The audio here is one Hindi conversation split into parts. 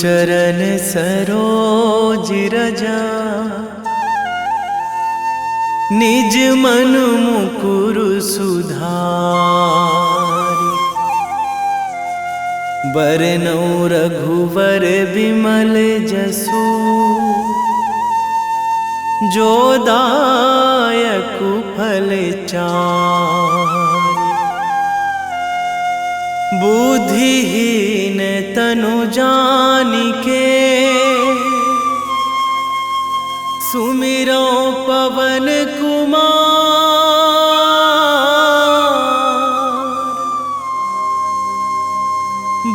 चरण सरोज रजा, निज मन मुकुर सुधारि। बरनौ रघुवर बिमल जसु, जो दायक फल चारि। बुद्धिहीन तनु जानिके, सुमिरो पवन कुमार।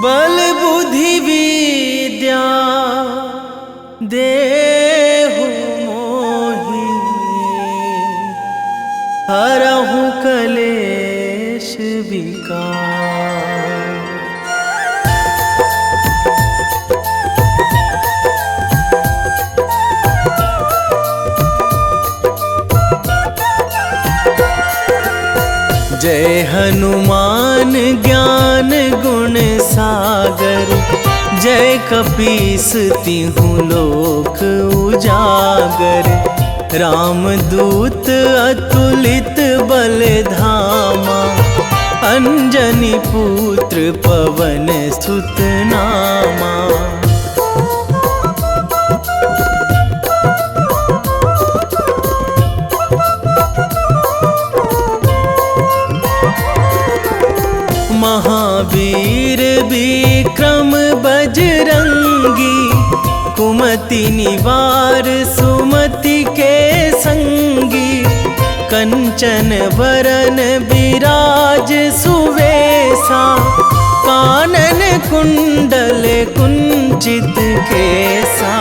बल बुद्धि विद्या देहु मोहि, हरहु कलेश विकार। जय हनुमान ज्ञान गुण सागर, जय कपीस तिहु लोक उजागर। रामदूत अतुलित बल धामा, अंजनी पुत्र पवन सुत नामा। महावीर विक्रम बजरंगी, कुमति निवार सुमति के संगी। कंचन वरन विराज सुवेशा, कानन कुंडल कुंचित केसा।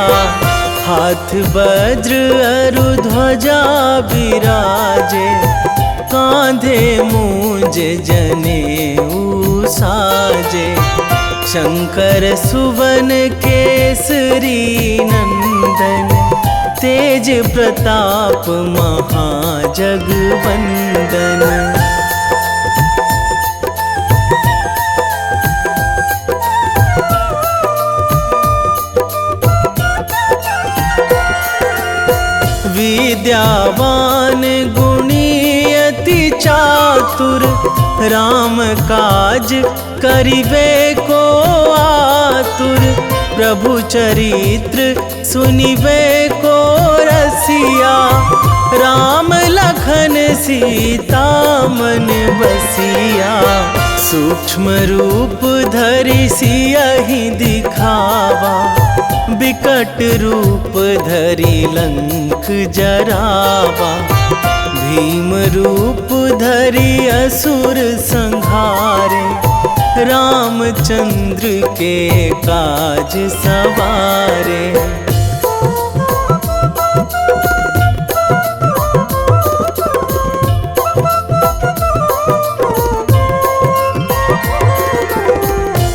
हाथ वज्र अरु ध्वजा विराजे, कांधे मूंज जनेऊ साजे। शंकर सुवन केसरी नंदन, तेज प्रताप महाजगवंदन। विद्यावान गुणी अति चातुर, राम काज करिबे को आतुर। प्रभु चरित्र सुनिबे को रसिया, राम लखन सीता मन बसिया। सूक्ष्म रूप धरि सियहि दिखावा, बिकट रूप धरि लंक जरावा। भीम रूप धरि असुर संहारे, रामचंद्र के काज सवारे।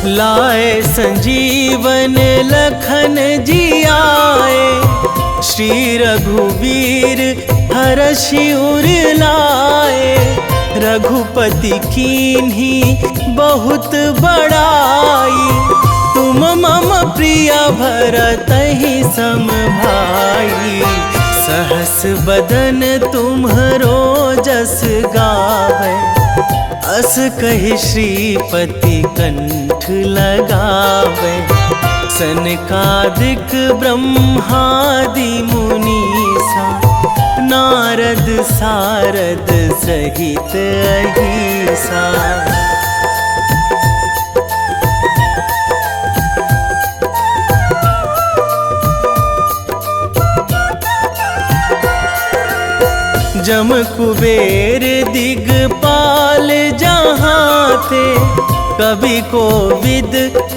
लाए संजीवन लखन जियाए, श्री रघुवीर हरषि उर लाए। रघुपति कीन्ही बहुत बड़ाई, तुम मम प्रिय भरतहि सम भाई। सहस बदन तुम्हरो जस गावै, अस कहि श्रीपति कंठ लगावै। सनकादिक ब्रह्मादि मुनीसा, नारद सारद सहित अहिसा। जम कुबेर दिगपाल जहाँ थे, कवि कोविद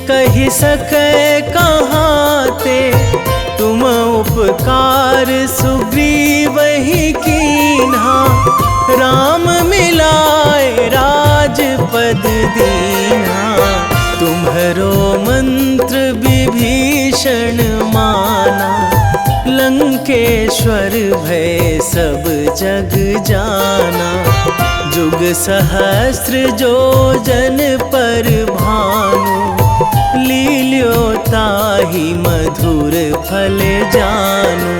कहि सकै कहाँ ते। तुम उपकार सुग्रीवहि कीन्हा, राम मिलाए राजपद दीन्हा। तुम्हरो मंत्र विभीषण माना, लंकेश्वर भय सब जग जाना। जुग सहस्र जो जन पर भानु, लील्यो ताहि मधुर फल जानू।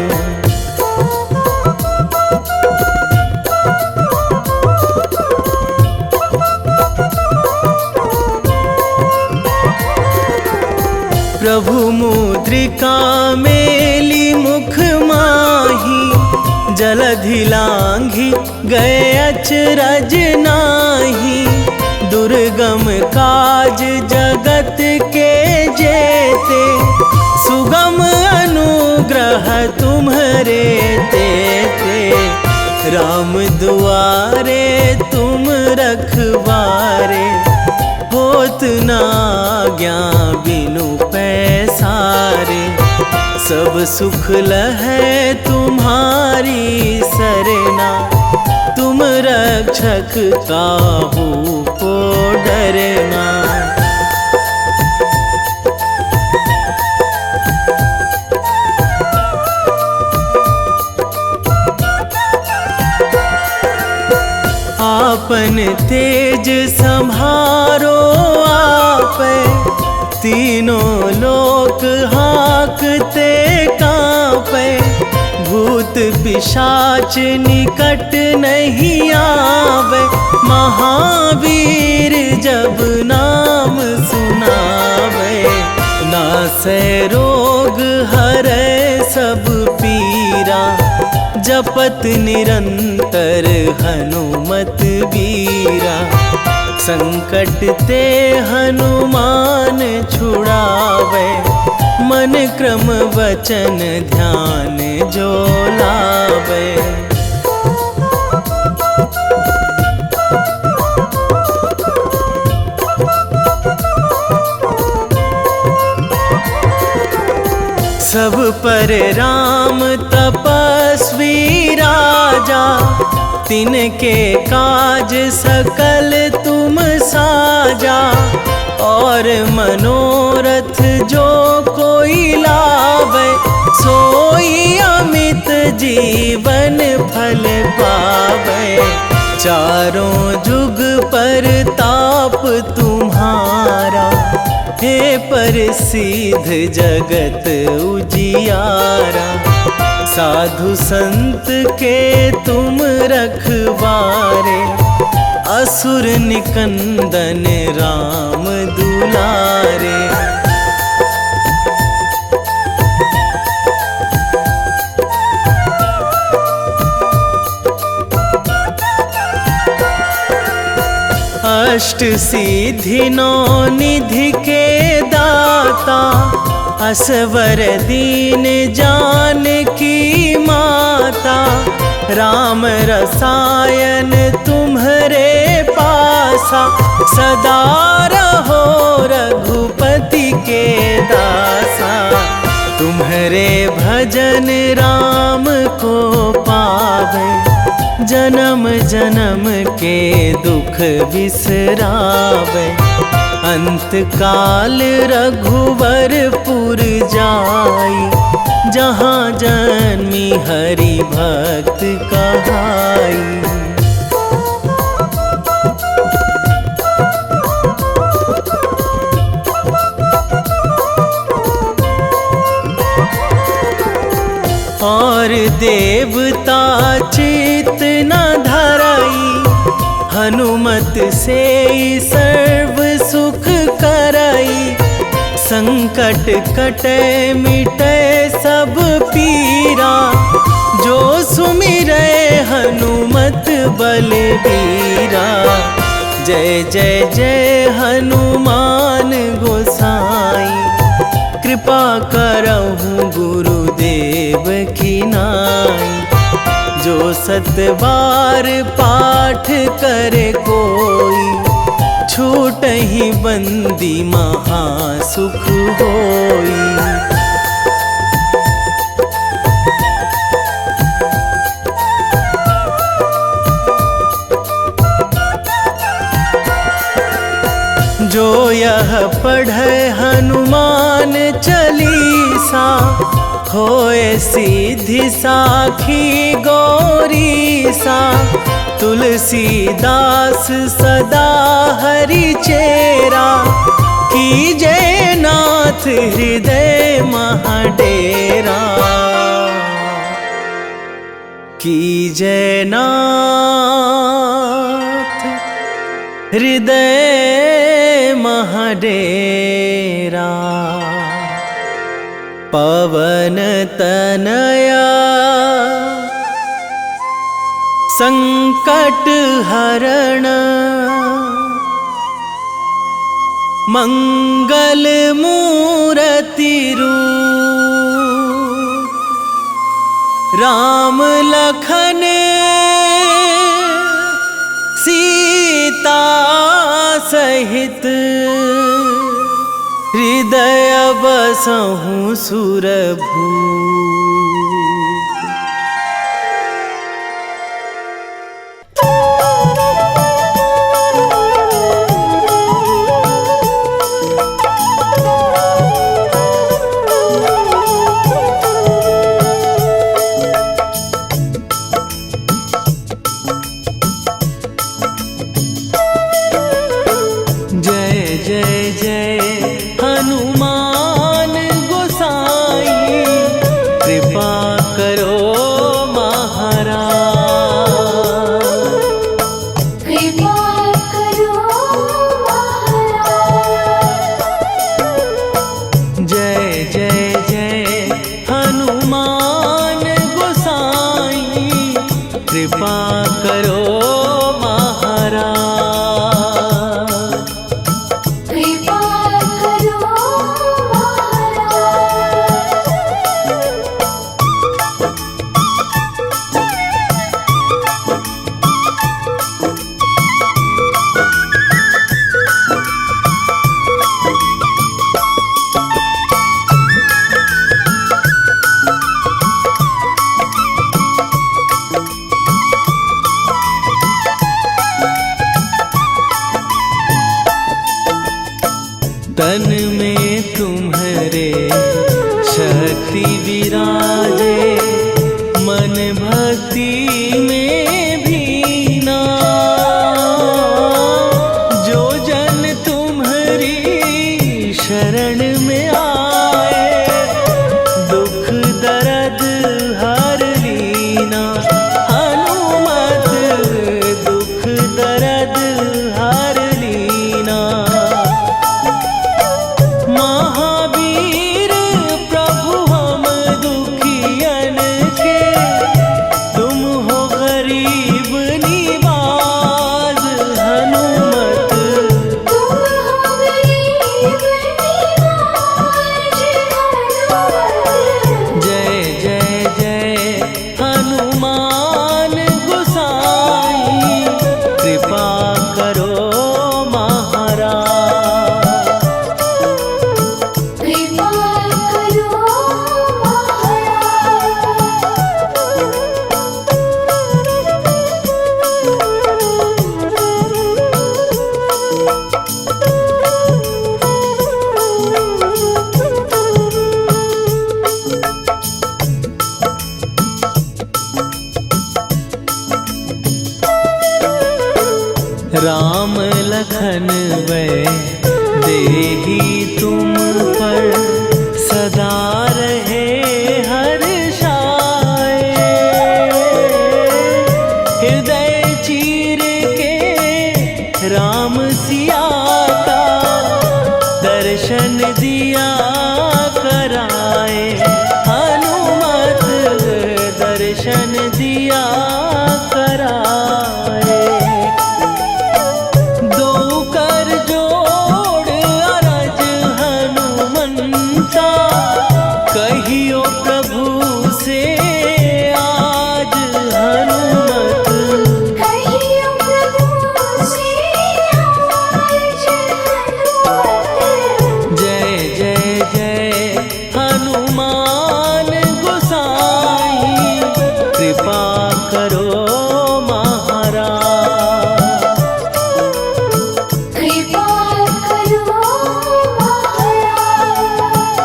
प्रभु मुद्रिका मेली मुख माही, जलधि लांघी गए अचरज नाही। दुर्गम काज जगत के जेते, सुगम अनुग्रह तुम्हरे तेते। राम दुआरे तुम रखवारे, होत ना आज्ञा बिनु पैसारे। सब सुख लहै तुम्हारी सरना, तुम रक्षक काहू को डरना। आपन तेज संभारो आपै, तीनों लोक हाकते कांपै। भूत पिशाच निकट नहीं आवे, महावीर जब नाम सुनावे। नासै रोग हरै सब पीरा, जपत निरंतर हनुमत बीरा। संकट ते हनुमान छुड़ावे, मन क्रम वचन ध्यान जो लावे। सब पर राम तपस्वी राजा, तिनके काज सकल तुम साजा। और मनोरथ जो कोई लावे, सोई अमित जीवन फल पावे। चारों जुग पर ताप तुम्हारा, हे प्रसिद्ध जगत उजियारा। साधु संत के तुम रखवारे, असुर निकंदन राम दुलारे। अष्ट सिद्धि नौ निधि के दाता, असवर दीन जानकी माता। राम रसायन तुम्हरे पासा, सदा रहो रघुपति के दासा। तुम्हरे भजन राम को पावे, जन्म जन्म के दुख बिसरावे। अंत काल रघुवरपुर जाई, जहाँ जन्मी हरि भक्त कहाई। और देवता चित न धराई, हनुमत से सर्व सुख कराई। संकट कटे मिटे सब पीरा, जो सुमिरै हनुमत बलबीरा। जय जय जय हनुमान गोसाई, कृपा करहु गुरुदेव की नाई। जो सतबार पाठ करे कोई, छूटहि बंदी महासुख होई। जो यह पढ़े हनुमान हनुमान चालीसा, होए सीधी साखी गौरी सा। तुलसीदास सदा हरि चेरा, कीजे नाथ हृदय महाडेरा। कीजे नाथ हृदय महाडेरा। पवन तनया संकट हरण, मंगल मूर्ति रूप। राम लखन सीता सहित, हृदय बसहु सुरभूप। तन में तुम्हारे शक्ति विराजे, मन भक्ति में भीना। जो जन तुम्हारी शरण में आए, दुख दर्द हर लीना। हनुमत दुख दर्द हर लीना। महावीर प्रभु हम दुखियन के, तुम हो गरीब निवाज। हनुमत तुम हो गरीब निवाज। जय जय जय हनुमान गोसाई, कृपा करो महाराज। कृपा करो राम लखन वै देही तुम पर, सदा रहे हर्षाए। हृदय चीर के राम सिया का, दर्शन दिया कराए। हनुमत दर्शन दिया कराए। दो कर जोड़ अरज हनुमंता, कहियो प्रभु से आज। हनुमत कहियो प्रभु से आज। हनुमत जय जय जय हनुमान गोसाई, कृपा करो महाराज। कृपा करो महाराज।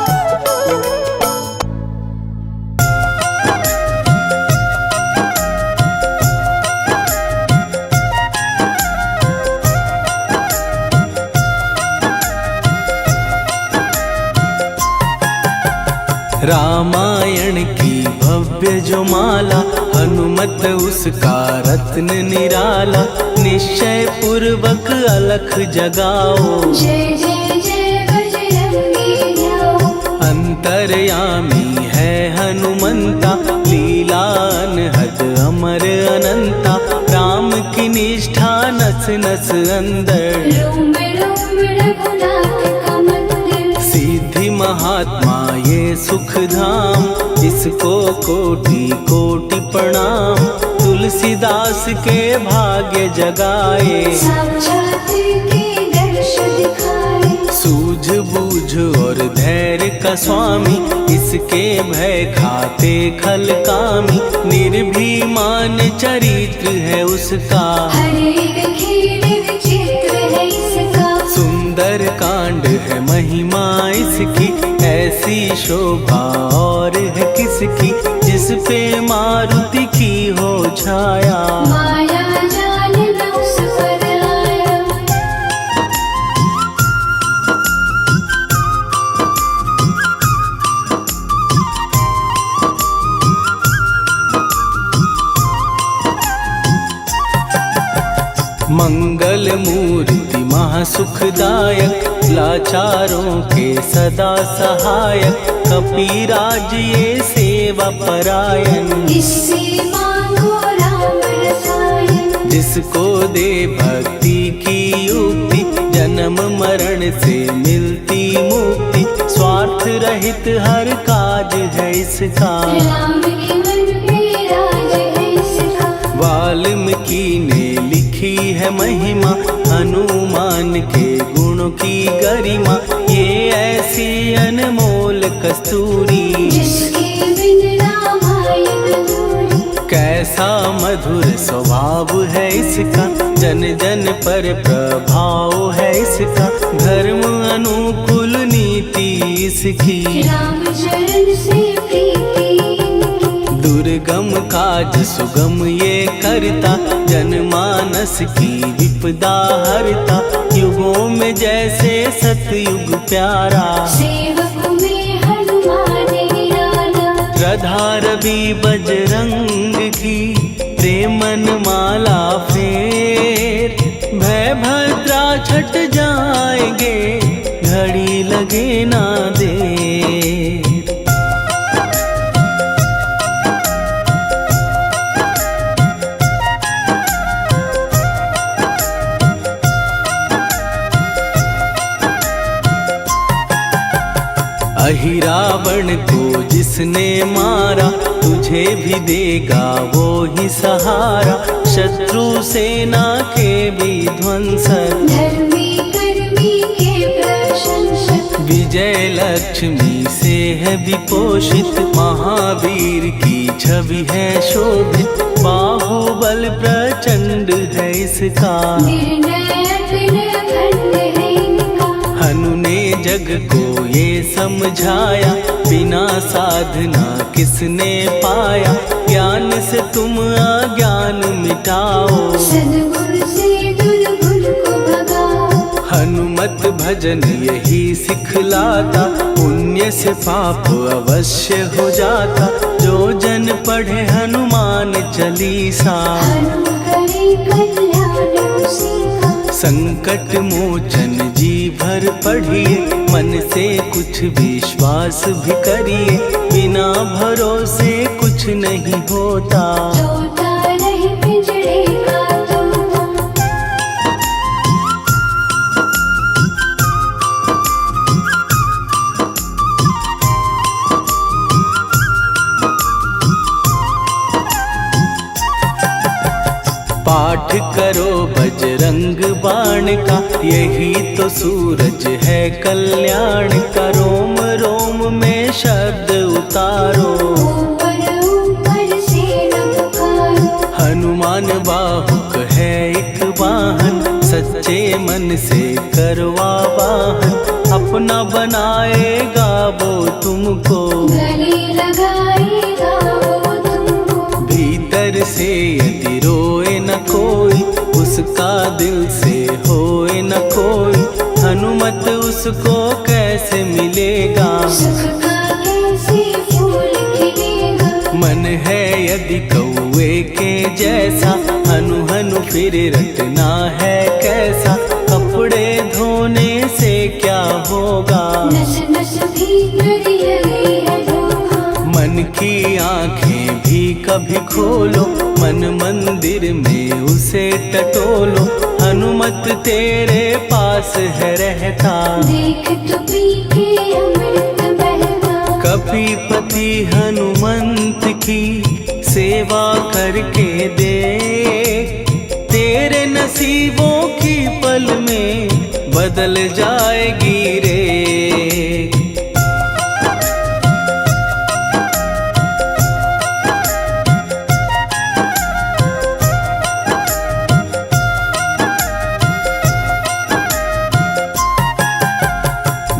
रामायण की भव्य जो माला, हनुमत उसका रत्न निराला। निश्चय पूर्वक अलख जगाओ, जय जय जय बजरंगी ध्याओ। अंतर्यामी है हनुमंता, लीला अनहद अमर अनंता। राम की निष्ठा नस नस अंदर, रोम रोम रघुनाथ का मंदिर। सिद्धि महात्मा ये सुख धाम, इसको कोटि कोटि प्रणाम। तुलसीदास के भाग्य जगाए, साक्षात के दर्श दिखाए। सूझ बूझ और धैर्य का स्वामी, इसके भय खाते खल कामी। निर्भीमान चरित्र है उसका, हर एक खेल विचित्र है इसका। सुंदर कांड है महिमा इसकी। ऐसी शोभा और है किसकी, जिस पे मारुति की हो छाया। माया जाल न उस पर आया। मंगल मूर्ति महासुखदायक, लाचारों के सदा सहायक। कपीराज ये सेवा परायण, इससे मांगो राम रसायन। जिसको दे भक्ति की युक्ति, जन्म मरण से मिलती मुक्ति। स्वार्थ रहित हर काज है इसका, राम के मन पे राज है इसका। वाल्मीकि ने लिखी है महिमा, हनुमान के गुणों की गरिमा। ये ऐसी अनमोल कस्तूरी, जिसके बिन रामायण अधूरी। कैसा मधुर स्वभाव है इसका, जन जन पर प्रभाव है इसका। धर्म अनुकूल नीति इसकी, राम चरण से प्रीति इनकी। दुर्गम काज सुगम ये करता, जनमानस की विपदा हरता। युगों में जैसे सतयुग प्यारा, सेवक में हनुमान निराला। श्रद्धा रवि बजरंग की, प्रेमन माला फेर। भय भद्रा छट जाएंगे, घड़ी लगे ना देर। अहिरावण को जिसने मारा, तुझे भी देगा वो ही सहारा। शत्रु सेना के विध्वंसक, धर्मी कर्मी के प्रशंसक। विजय लक्ष्मी से है विपोषित। महावीर की छवि है शोभित, बाहुबल प्रचंड है इसका। निर्णयक निर्भंड है इनका। हनु ने जग को ये समझाया, बिना साधना किसने पाया। ज्ञान से तुम अज्ञान मिटाओ, सद्गुण से दुर्गुण को भगाओ। हनुमत भजन यही सिखलाता, पुण्य से पाप अवश्य हो जाता। जो जन पढ़े हनुमान चालीसा, हनु करे कल्याण उसी का। संकट मोचन जी भर पढ़िए, मन से कुछ विश्वास भी करिए। बिना भरोसे कुछ नहीं होता, तोता रहे पिंजरे का तोता। पाठ करो बजरंग बाण का, यही तो सूरज है कल्याण का। रोम रोम में शब्द उतारो, ऊपर ऊपर से न पुकारो। हनुमान बाहुक है एक वाहन, सच्चे मन से करवा वाहन। अपना बनाएगा वो तुमको, गले लगाएगा वो तुमको। भीतर से यदि रोए न कोई, उसका दिल से होए न कोई। हनुमत उसको कैसे मिलेगा, सुख का कैसे यदि कौए के जैसा हनु हनु फिर रटना है कैसा। कपड़े धोने से क्या होगा, नस नस भीतर यही है धोखा। मन की आंखें भी कभी खोलो, मन मंदिर में उसे टटोलो। हनुमत तेरे पास है रहता, देख तो पी के अमृत बहता। कपीपति हनुमंत की सेवा करके दे, तेरे नसीबों की पल में बदल जाएगी रे।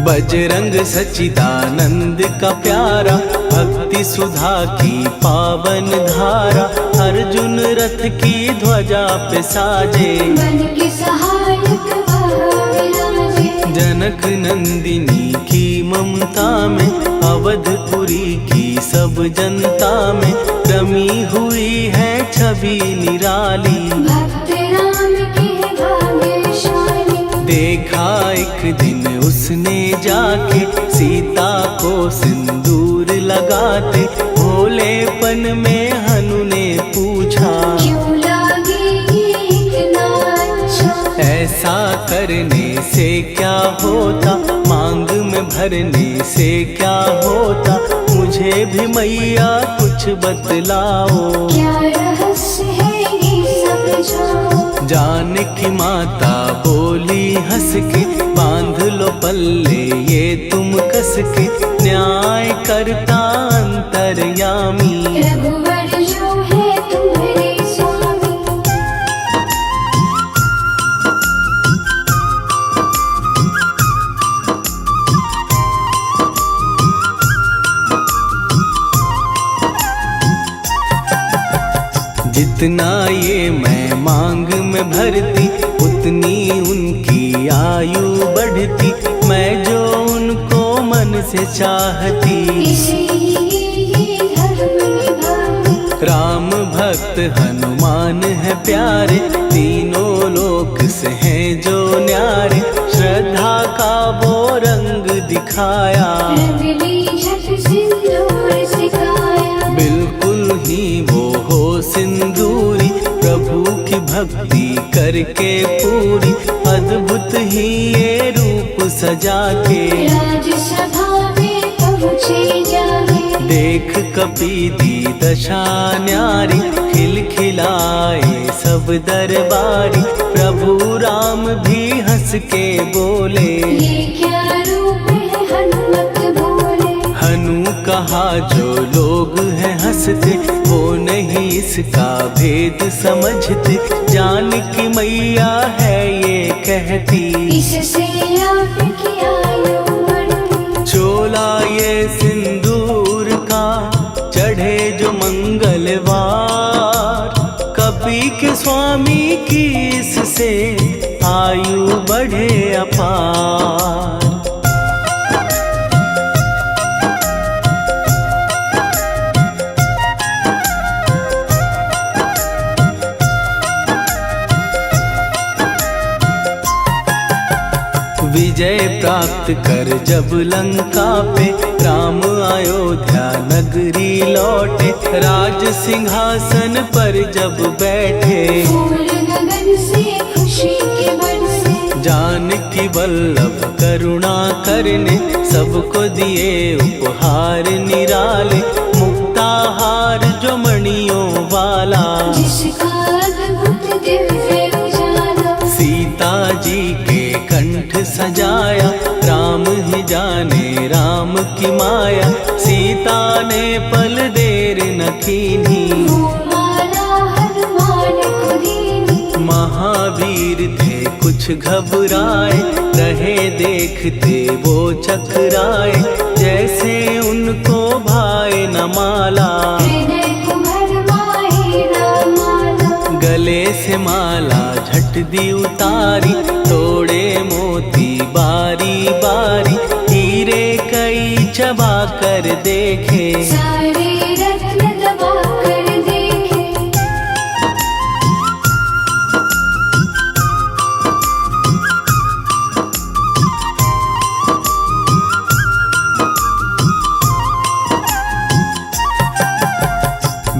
बजरंग सच्चिदानंद का प्यारा, भक्ति सुधा की पावन धारा। अर्जुन रथ की ध्वजा पे साजे, बन के सहायक वह विराजे। जनक नंदिनी की ममता में, अवधपुरी की सब जनता में रमी हुई है छवि निराली। भक्त राम के भाग्यशाली, देखा एक दिन उसने जाके सीता को सिंदूर लगाते। भोलेपन में हनु ने पूछा, क्यों लागेगी इतना अच्छा। ऐसा करने से क्या होता, मांग में भरने से क्या होता। मुझे भी मैया कुछ बतलाओ, क्या रहस्य है ये सब जाओ। जानकी माता बोली हंस के, बांध लो पल्ले ये तुम कस के। न्याय करता अंतर्यामी, रघुवर जो है तुम्हारे स्वामी। जितना ये मैं मांग में भरती, उतनी उनकी आयु बढ़ती। मैं जो उनको मन से चाहती, इसीलिए धर्म निभाती। राम भक्त हनुमान है प्यारे, तीनों लोक से हैं जो न्यारे। श्रद्धा का वो रंग दिखाया, रंगली झट सिंदूर सिखाया। बिल्कुल ही वो हो सिंदूरी, प्रभु की भक्ति करके पूरी। अद्भुत ही ये रूप सजा के, राजसभा में पहुँचे जाके। देख कपीदी दशा न्यारी, खिलखिलाए सब दरबारी। प्रभु राम भी हंस के बोले, ये क्या रूप है हनुमत बोले। हनु कहा जो लोग हैं हंसते, वो नहीं इसका भेद समझते। जानकी मैया है ये कहती, इससे आपकी आयु बढ़ती। चोला ये सिंदूर का चढ़े जो मंगलवार। कपी के स्वामी की इससे आयु बढ़े अपार। विजय प्राप्त कर जब लंका पे, राम अयोध्या नगरी लौटे। राज सिंहासन पर जब बैठे, फूल गगन से खुशी के बरसे। जानकी वल्लभ करुणा करने, सबको दिए उपहार निराले। मुक्ताहार जो मणियों वाला, जिसका अद्भुत दिव्य उजाला। सीता जी के कंठ सजाया। राम ही जाने राम की माया, सीता ने पल देर न कीन्ही। वो माला हनुमान को दीनी। महावीर थे कुछ घबराए, रहे देखते वो चकराए। जैसे उनको भाए न माला, हृदय को भरमाए न माला। गले से माला झट दी उतारी। तोड़े मोती बारी बारी, हीरे कई चबा कर देखे। सारे रत्न दबा कर दे।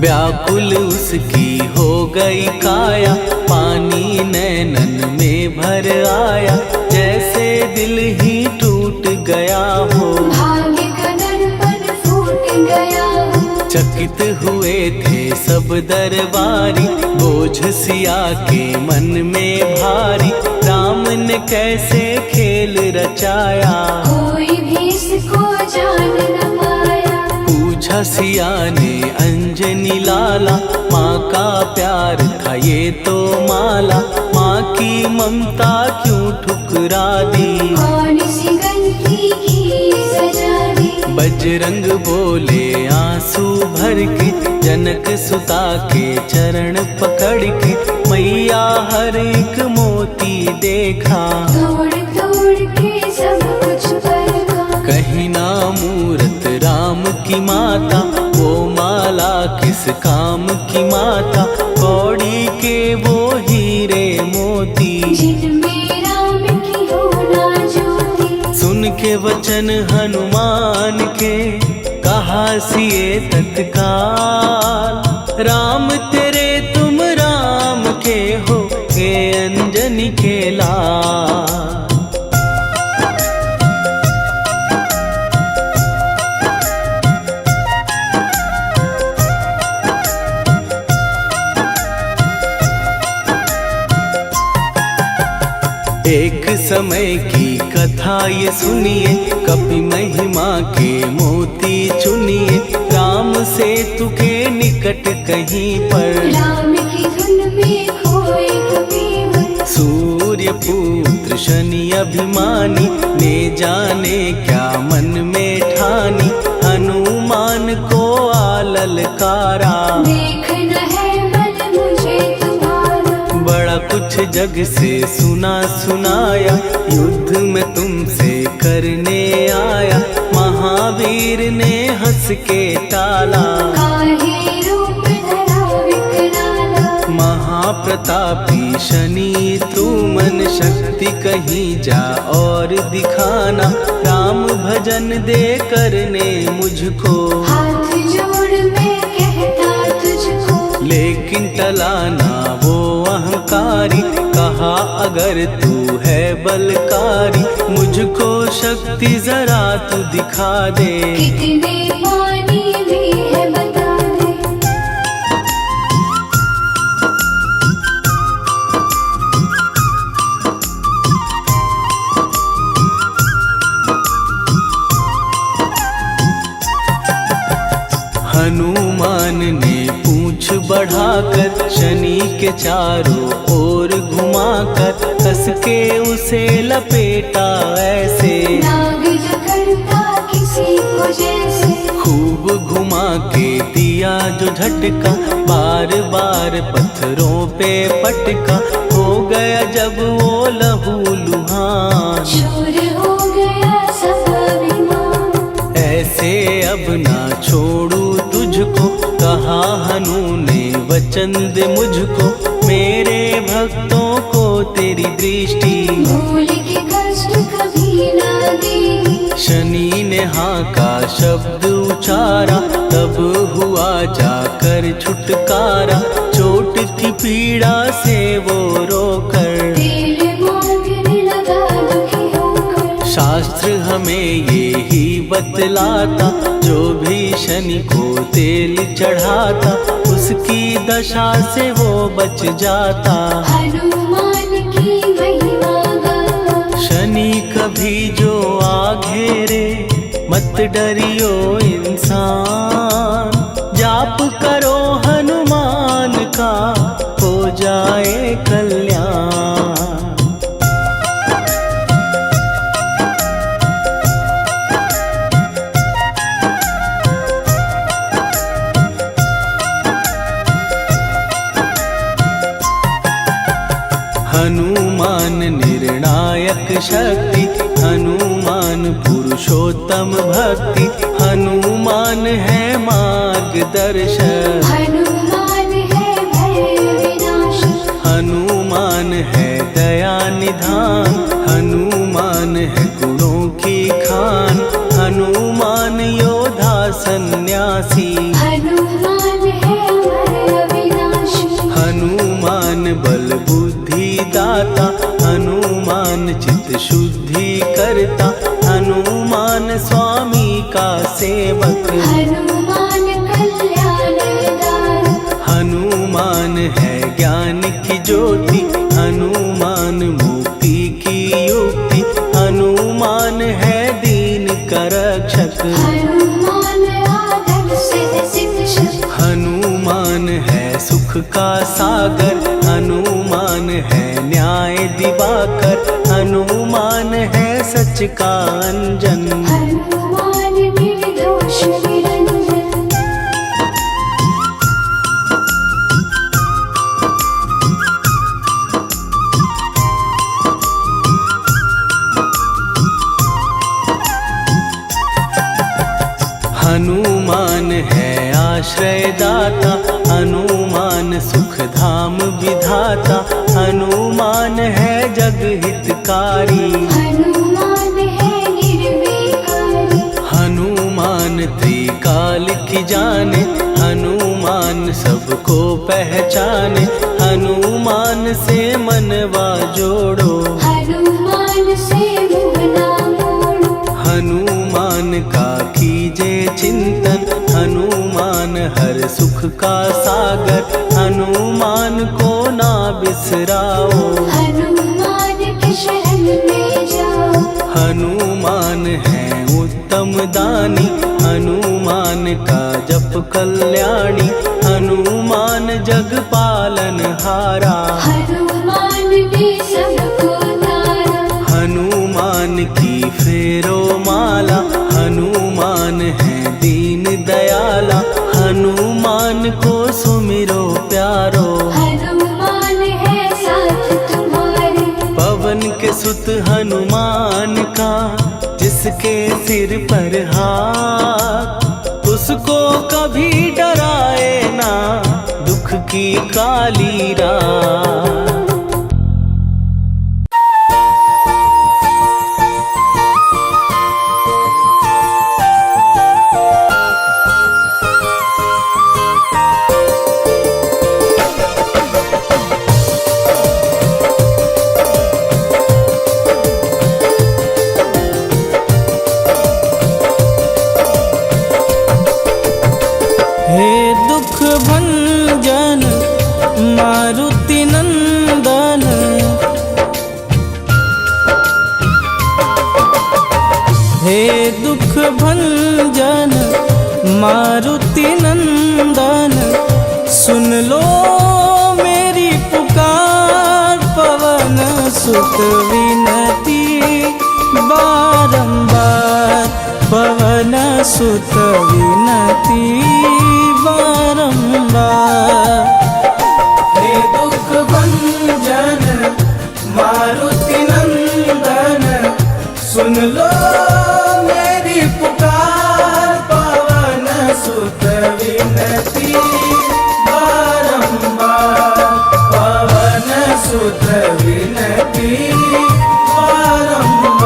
व्याकुल उसकी हो गई काया, पानी नैनन में भर आया, जैसे दिल ही टूट गया हो। भाग्य का दर्पण फूट गया हो। चकित हुए थे सब दरबारी, बोझ सिया के मन में भारी, राम ने कैसे खेल रचाया, कोई भी इसको जान न पाया। पूछा सिया ने अंजनी लाला, माँ का प्यार था ये तो माला, माँ की ममता क्यों ठुकरा दी, कौन सी गलती की सजा दी। बजरंग बोले आंसू भर के, जनक सुता के चरण पकड़ के, मैया हर एक मोती देखा, तोड़ तोड़ के सब कुछ परखा। कहीं ना मूरत राम की माता, वो माला किस काम की माता, कौड़ी के वो हीरे मोती, जिनमें राम की हो ना ज्योति। सुन के वचन हनुमान के, कहा सिए तत्काल, राम तेरे तुम राम के हो, के अंजनी के लाल। एक समय की कथा ये सुनिए, कपि महिमा के मोती चुनिए, राम सेतु के निकट कहीं पर, राम की धुन में खोए कबीर। सूर्य पुत्र शनि अभिमानी, ने जाने क्या मन में ठानी, हनुमान को आललकारा, देखना है बल मुझे तुम्हारा। बड़ा कुछ जग से सुना सुनाया, युद्ध में तुमसे करने आया, महावीर ने हंस के टाला, काहे रूप धरा विकराला। महाप्रतापी शनि तू मन शक्ति कहीं जा और दिखाना, राम भजन दे करने मुझको, हाथ जोड़ मैं कहता तुझको। लेकिन टलाना वो अहंकारी, कहा अगर तू है बलकारी, मुझको शक्ति जरा तू दिखा दे, कितने पानी भी है बता दे। हनुमान ने पूंछ बढ़ाकर, शनि के चारों ओर घुमाकर, कस के उसे लपेटा ऐसे, नाग जो करता किसी को जैसे। खूब घुमा के दिया जो झटका, बार बार पत्थरों पे पटका, हो गया जब वो लहू लुहान, चूर हो गया सब अभिमान। ऐसे अब ना छोड़ू तुझको, कहा हनु ने वचन दे मुझको, मेरे भक्तों को तेरी दृष्टि, भूल के कष्ट कभी ना देगी। शनि ने हाँ का शब्द उचारा, तब हुआ जाकर छुटकारा, चोट की पीड़ा से वो रोकर, तेल मांगने लगा दुखी होकर। शास्त्र हमें ये ही बतलाता, जो भी शनि को तेल चढ़ाता, उसकी दशा से वो बच जाता, हनुमान की महिमा गाता। शनि कभी जो आ घेरे, मत डरियो इंसान, जाप करो हनुमान का, हो जाए कल्याण। हनुमान निर्णायक शक्ति, हनुमान पुरुषोत्तम भक्ति, हनुमान है मार्गदर्शक, हनुमान है भय विनाशक। हनुमान है दया निधान, हनुमान है गुणों की खान, हनुमान योधा सन सन्यासी। हनुमान है अमर अविनाशी। हनुमान बल बुद्धि दाता, हनुमान चित्त शुद्धि करता, हनुमान स्वामी का सेवक। हनुमान कल्याण दाता। हनुमान है ज्ञान की ज्योति, हनुमान मुक्ति की युक्ति, हनुमान है दीन का रक्षक। हनुमान आदर सिद्ध शिक्षक। हनुमान है सुख का सागर, हनुमान है न्याय दिवाकर, हनुमान है सच का अंजन। हनुमान निर्दोष निरंजन। हनुमान है आश्रय दाता, हनुमान सुख धाम विधाता, हनुमान है जग हितकारी। हनुमान है निर्विकारी। हनुमान त्रिकाल की जाने, हनुमान सबको पहचाने, हनुमान से मनवा जोड़ो। हनुमान से मुँह ना मोड़ो। हनुमान का कीजे चिंतन, हनुमान हर सुख का सागर, हनुमान को ना बिसराओ। हनुमान के शरण में जाओ। हनुमान है उत्तम दानी, हनुमान का जप कल्याणी, हनुमान जग पालन हारा। हनुमान ने सबको तारा। हनुमान की फेरो माला, हनुमान है दीन दयाला, हनुमान को सुमिरो प्यारो। हनुमान है साथ तुम्हारे। पवन के सुत हनुमान का, जिसके सिर पर हाथ, उसको कभी डराए ना दुख की काली रात। हे दुख भंजन मारुति नंदन, हे दुख भंजन मारुति नंदन, सुन लो मेरी पुकार, पवन सुत विनती बारंबार, पवन सुत विनती बारंबार। हे दुख भंजन मारुति नंदन, सुन लो मेरी पुकार, पवन सुत विनती बारंबार, पवन सुत विनती बारंबार।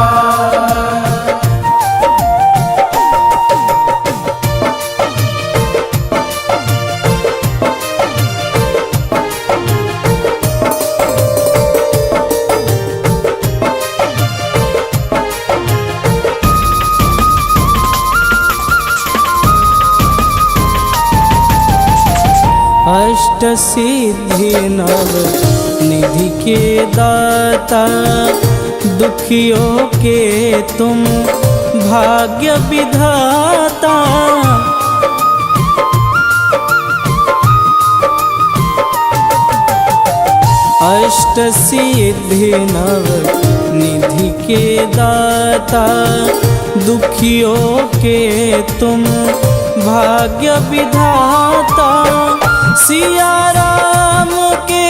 अष्ट सिद्धि नव निधि के दाता, दुखियों के तुम भाग्य विधाता। अष्ट सिद्धि नव निधि के दाता, दुखियों के तुम भाग्य विधाता। सिया राम के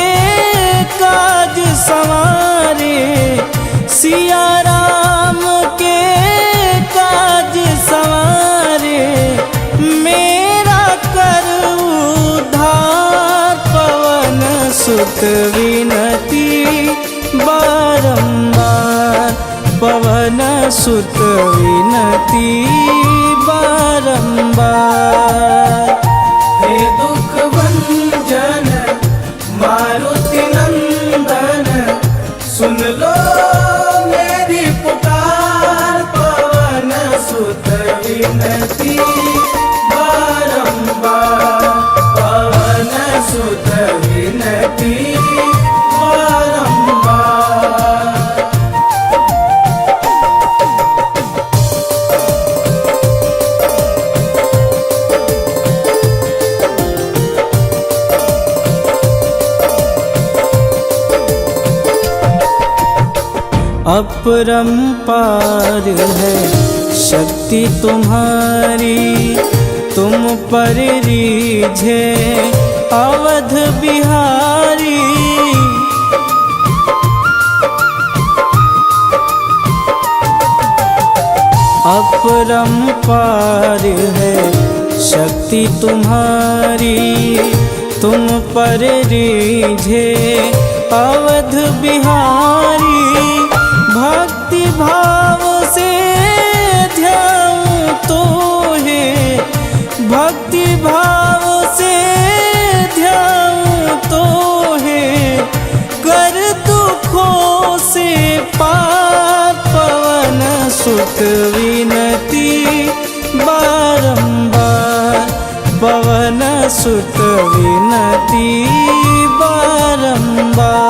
काज सवारे, सिया राम के काज सवारे, मेरा कर उद्धार, पवन सुत विनती बारंबार, पवन सुत विनती बारंबार। बारंबार। हे दुख भंजन मारुति नंदन, सुन लो मेरी पुकार, पवन सुत विनती बारंबार, पवन सुत विनती बारंबार। अपरंपार है शक्ति तुम्हारी, तुम पर रीझे अवध बिहारी। अपरंपार है शक्ति तुम्हारी, तुम पर रीझे अवध बिहारी। भक्ति भाव से ध्याऊं तो है, भक्ति भाव से ध्याऊं तो है, कर दुखों से पार, पवन सुत विनती बारंबार, पवन सुत विनती बारंबार।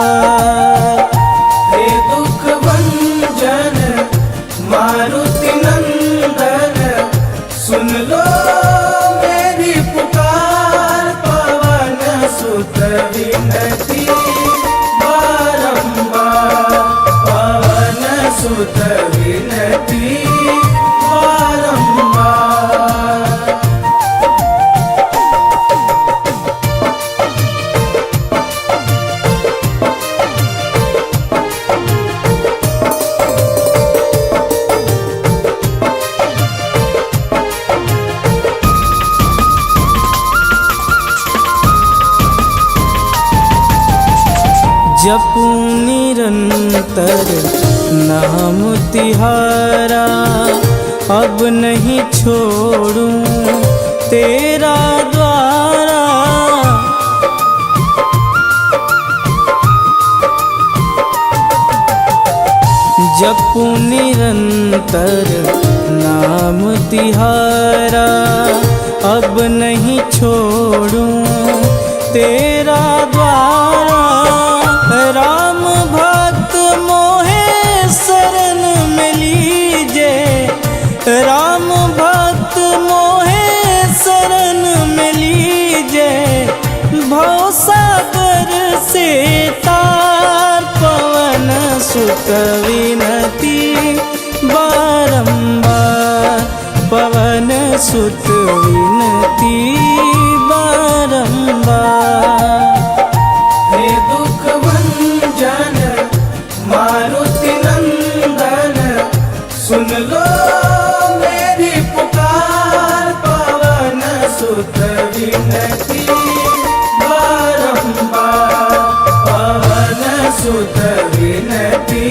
हे दुख भंजन मारुति नंदन, सुन लो मेरी पुकार, पवन सुत विनती बारंबार, पवन सुत विनती बारंबार। जपूं निरंतर नाम तिहारा, अब नहीं छोड़ूं तेरा द्वारा। जपूं निरंतर नाम तिहारा, अब नहीं छोड़ूं तेरा द्वारा। राम भक्त मोहे शरण में लीजे, राम भक्त मोहे शरण में लीजे, भवसागर से तार, पवन सुत विनती बारंबार, पवन सुत विनती बारंबार। हे दुख भंजन मारुति नंदन, सुन लो मेरी पुकार, पवन सुत विनती बारंबार, पवन सुत विनती